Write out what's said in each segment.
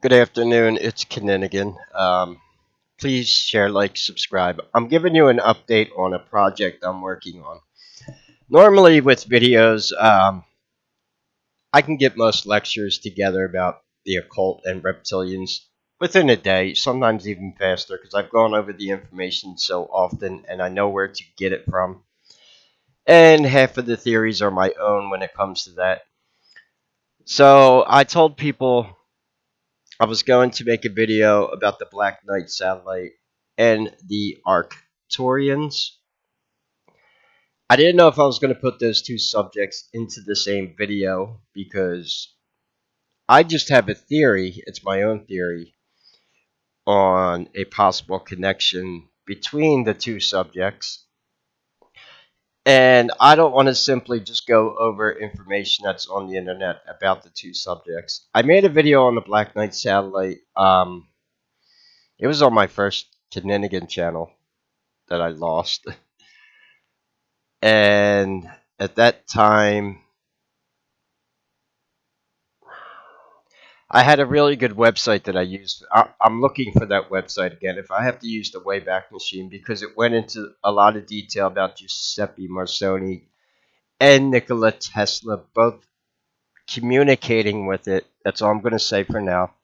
Good afternoon, it's Kinninigan. Please share, like, subscribe. I'm giving you an update on a project I'm working on. Normally, with videos, I can get most lectures together about the occult and reptilians within a day, sometimes even faster, because I've gone over the information so often and I know where to get it from. And half of the theories are my own when it comes to that. So I told people I was going to make a video about the Black Knight satellite and the Arcturians. I didn't know if I was going to put those two subjects into the same video because I just have a theory, it's my own theory, on a possible connection between the two subjects. And I don't want to simply just go over information that's on the internet about the two subjects. I made a video on the Black Knight satellite. It was on my first Kinninigan channel that I lost. And at that time, I had a really good website that I used. I'm looking for that website again. If I have to use the Wayback Machine, because it went into a lot of detail about Giuseppe Marsoni and Nikola Tesla, both communicating with it. That's all I'm going to say for now.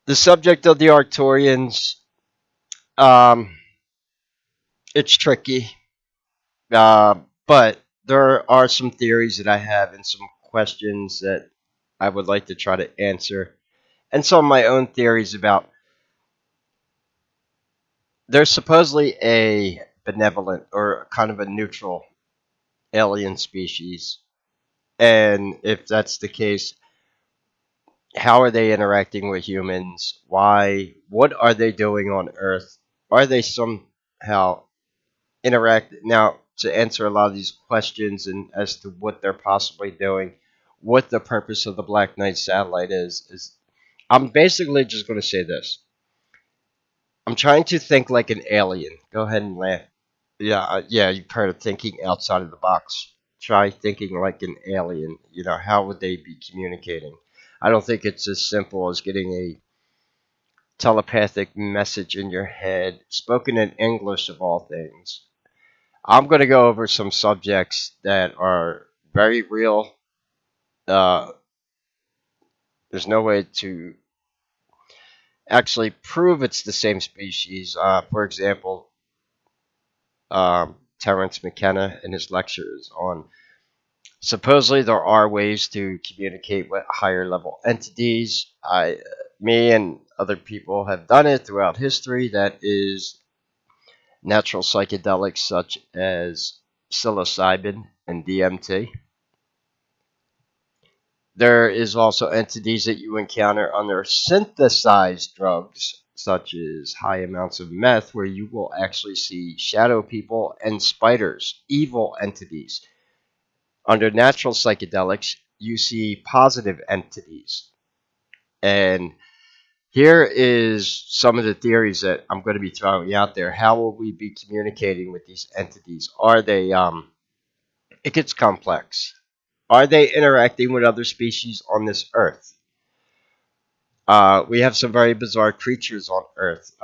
The subject of the Arcturians, um, it's tricky, but there are some theories that I have and some questions that I would like to try to answer, and some of my own theories about. There's supposedly a benevolent or kind of a neutral alien species, and if that's the case, how are they interacting with humans? Why? What are they doing on Earth? Are they somehow interact now to answer a lot of these questions and as to what they're possibly doing, what the purpose of the Black Knight satellite is I'm basically just going to say this. I'm trying to think like an alien. Go ahead and laugh. Yeah, yeah, you've heard of thinking outside of the box. Try thinking like an alien. How would they be communicating? I don't think it's as simple as getting a telepathic message in your head, spoken in English of all things. I'm going to go over some subjects that are very real. Uh, there's no way to actually prove it's the same species. For example, Terence McKenna in his lectures on supposedly there are ways to communicate with higher level entities. Me and other people have done it throughout history. That is natural psychedelics such as psilocybin and DMT. There is also entities that you encounter under synthesized drugs, such as high amounts of meth, where you will actually see shadow people and spiders, evil entities. Under natural psychedelics, you see positive entities. And here is some of the theories that I'm going to be throwing out there. How will we be communicating with these entities? Are they, it gets complex. Are they interacting with other species on this earth? We have some very bizarre creatures on Earth.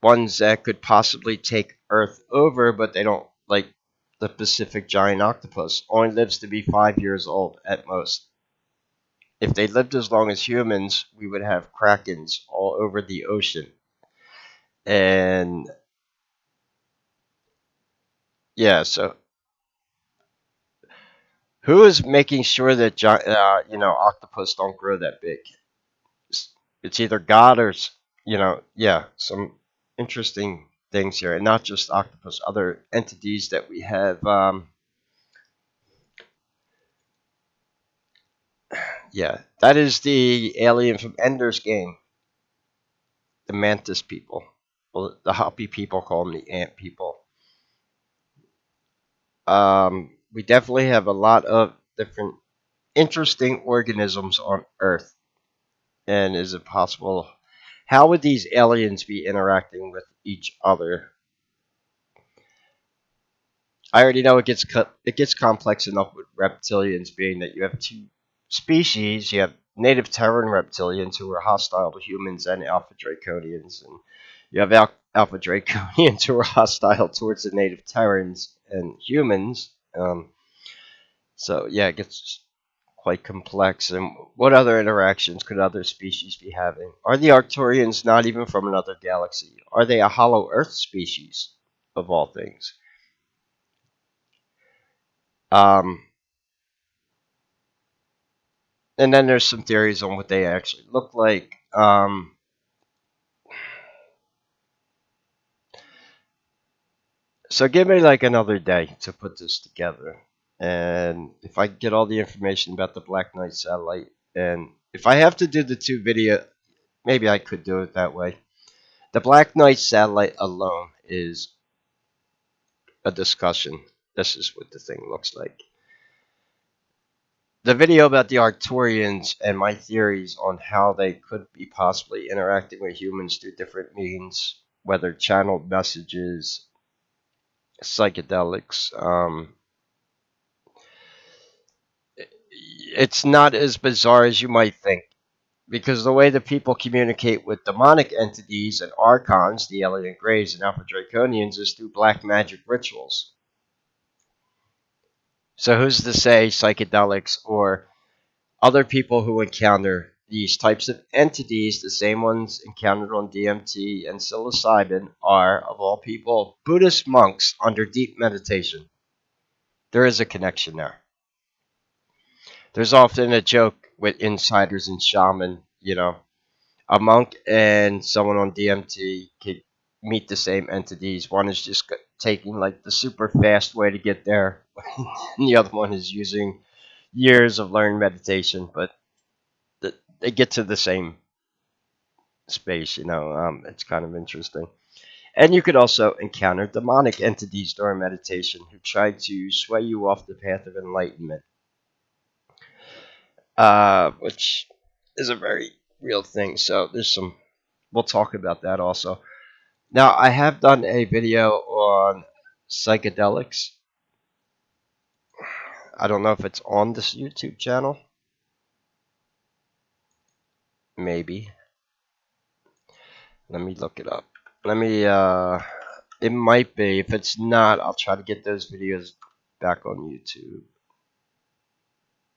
Ones that could possibly take Earth over, but they don't, like the Pacific giant octopus. Only lives to be 5 years old at most. If they lived as long as humans, we would have krakens all over the ocean. And yeah, so who is making sure that octopus don't grow that big? It's either God or yeah, some interesting things here, and not just octopus, other entities that we have. Yeah, that is the alien from Ender's Game, the mantis people. Well, the Hoppy people call them the ant people. We definitely have a lot of different interesting organisms on Earth. And is it possible? How would these aliens be interacting with each other? I already know it gets complex enough with reptilians, being that you have two. species. You have native Terran reptilians who are hostile to humans and Alpha Draconians, and you have Alpha Draconians who are hostile towards the native Terrans and humans. So yeah, it gets quite complex. And what other interactions could other species be having? Are the Arcturians not even from another galaxy? Are they a hollow Earth species, of all things? Um, and then there's some theories on what they actually look like. So give me like another day to put this together. And if I get all the information about the Black Knight satellite, and if I have to do the two video, maybe I could do it that way. The Black Knight satellite alone is a discussion. This is what the thing looks like. The video about the Arcturians and my theories on how they could be possibly interacting with humans through different means, whether channeled messages, psychedelics. It's not as bizarre as you might think, because the way that people communicate with demonic entities and archons, the alien grays and alpha draconians, is through black magic rituals. So who's to say psychedelics or other people who encounter these types of entities, the same ones encountered on DMT and psilocybin, are, of all people, Buddhist monks under deep meditation? There is a connection there. There's often a joke with insiders and shaman, a monk and someone on DMT could meet the same entities. One is just taking like the super fast way to get there, and the other one is using years of learned meditation, but they get to the same space. It's kind of interesting. And you could also encounter demonic entities during meditation who try to sway you off the path of enlightenment, which is a very real thing. So there's some. We'll talk about that also. Now, I have done a video on psychedelics. I don't know if it's on this YouTube channel. Maybe. Let me look it up. It might be. If it's not, I'll try to get those videos back on YouTube.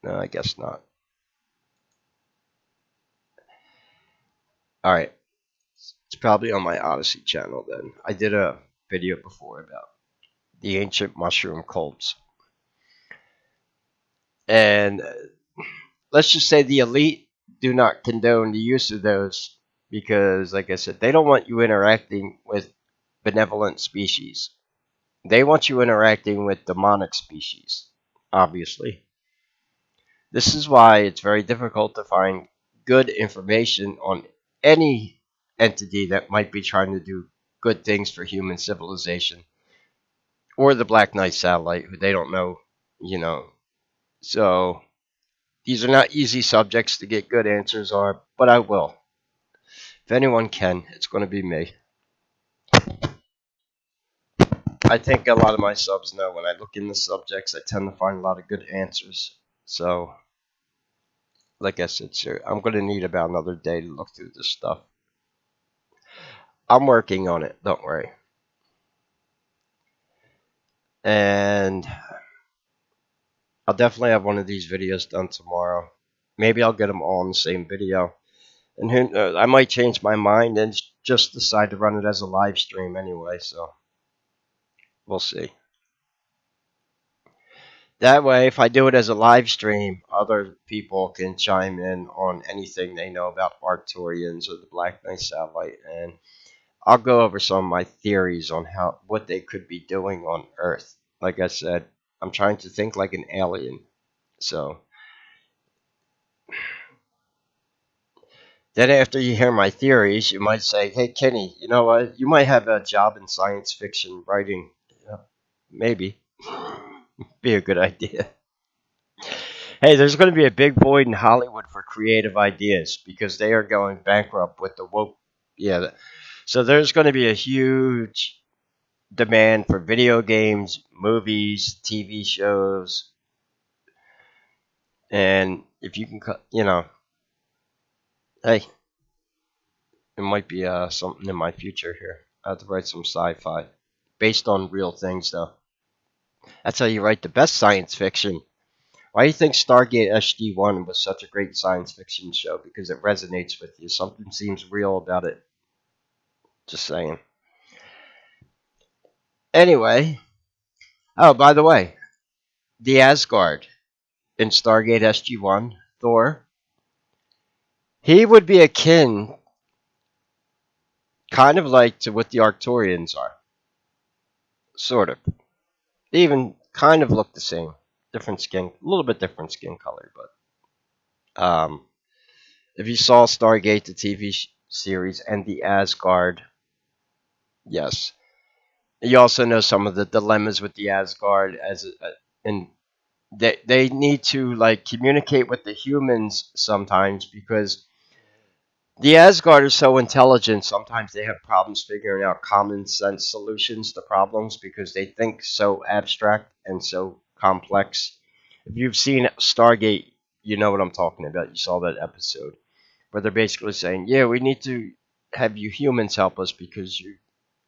No, I guess not. Alright. It's probably on my Odyssey channel then. I did a video before about the ancient mushroom cults. And let's just say the elite do not condone the use of those because, like I said, they don't want you interacting with benevolent species. They want you interacting with demonic species, obviously. This is why it's very difficult to find good information on any entity that might be trying to do good things for human civilization, or the Black Knight satellite, who they don't know, you know. So these are not easy subjects to get good answers on, but I will. If anyone can, it's going to be me. I think a lot of my subs know when I look into subjects, I tend to find a lot of good answers. So, like I said, sir, I'm going to need about another day to look through this stuff. I'm working on it, don't worry. And I'll definitely have one of these videos done tomorrow. Maybe I'll get them all in the same video. And who knows, I might change my mind and just decide to run it as a live stream anyway, so we'll see. That way, if I do it as a live stream, other people can chime in on anything they know about Arcturians or the Black Knight satellite, and I'll go over some of my theories on what they could be doing on Earth. Like I said, I'm trying to think like an alien. So then after you hear my theories, you might say, "Hey, Kenny, you know what? You might have a job in science fiction writing." Yeah, maybe. Be a good idea. Hey, there's going to be a big void in Hollywood for creative ideas because they are going bankrupt with the woke. Yeah. So there's going to be a huge demand for video games, movies, TV shows, And if you can, hey, it might be something in my future here. I have to write some sci-fi based on real things, though. That's how you write the best science fiction. Why do you think Stargate SG-1 was such a great science fiction show? Because it resonates with you. Something seems real about it. Just saying. Anyway, oh, by the way, the Asgard in Stargate SG-1, Thor, he would be akin, kind of like to what the Arcturians are. Sort of. They even kind of look the same. Different skin, a little bit different skin color, but if you saw Stargate, the TV series, and the Asgard, yes. You also know some of the dilemmas with the Asgard, and they need to like communicate with the humans sometimes because the Asgard are so intelligent. Sometimes they have problems figuring out common sense solutions to problems because they think so abstract and so complex. If you've seen Stargate, you know what I'm talking about. You saw that episode where they're basically saying, "Yeah, we need to have you humans help us because you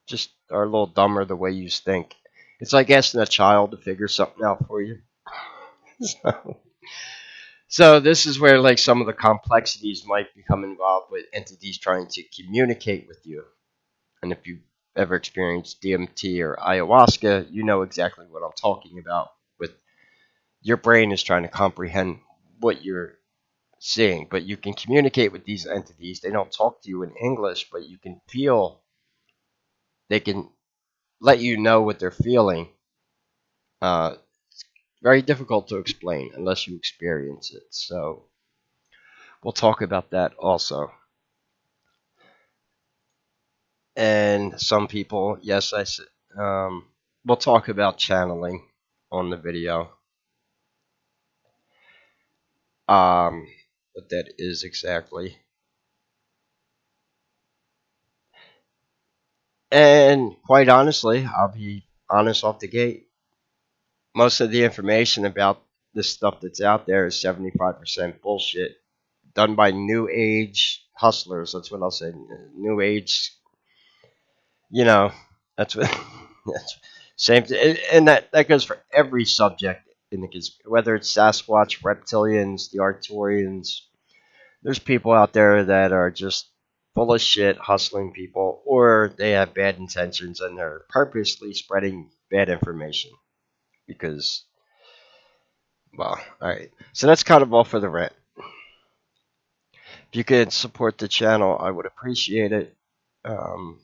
just are a little dumber the way you think." It's like asking a child to figure something out for you. So, so this is where like some of the complexities might become involved with entities trying to communicate with you. And if you've ever experienced DMT or ayahuasca, you know exactly what I'm talking about. With your brain is trying to comprehend what you're seeing, but you can communicate with these entities. They don't talk to you in English, but you can feel they can let you know what they're feeling. Uh, Very difficult to explain unless you experience it. So we'll talk about that also. And some people, yes, I said, we'll talk about channeling on the video. What that is exactly. And quite honestly, I'll be honest off the gate. Most of the information about this stuff that's out there is 75% bullshit done by new age hustlers. That's what I'll say. New age, you know, that's what that's same and that goes for every subject in the whether it's Sasquatch, reptilians, the Arcturians. There's people out there that are just full of shit, hustling people, or they have bad intentions and they're purposely spreading bad information because, well, all right. So that's kind of all for the rant. If you could support the channel, I would appreciate it. Um,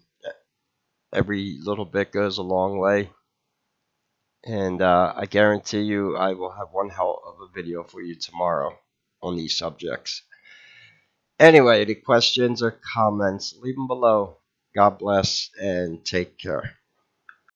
every little bit goes a long way. And I guarantee you I will have one hell of a video for you tomorrow on these subjects. Anyway, any questions or comments, leave them below. God bless and take care.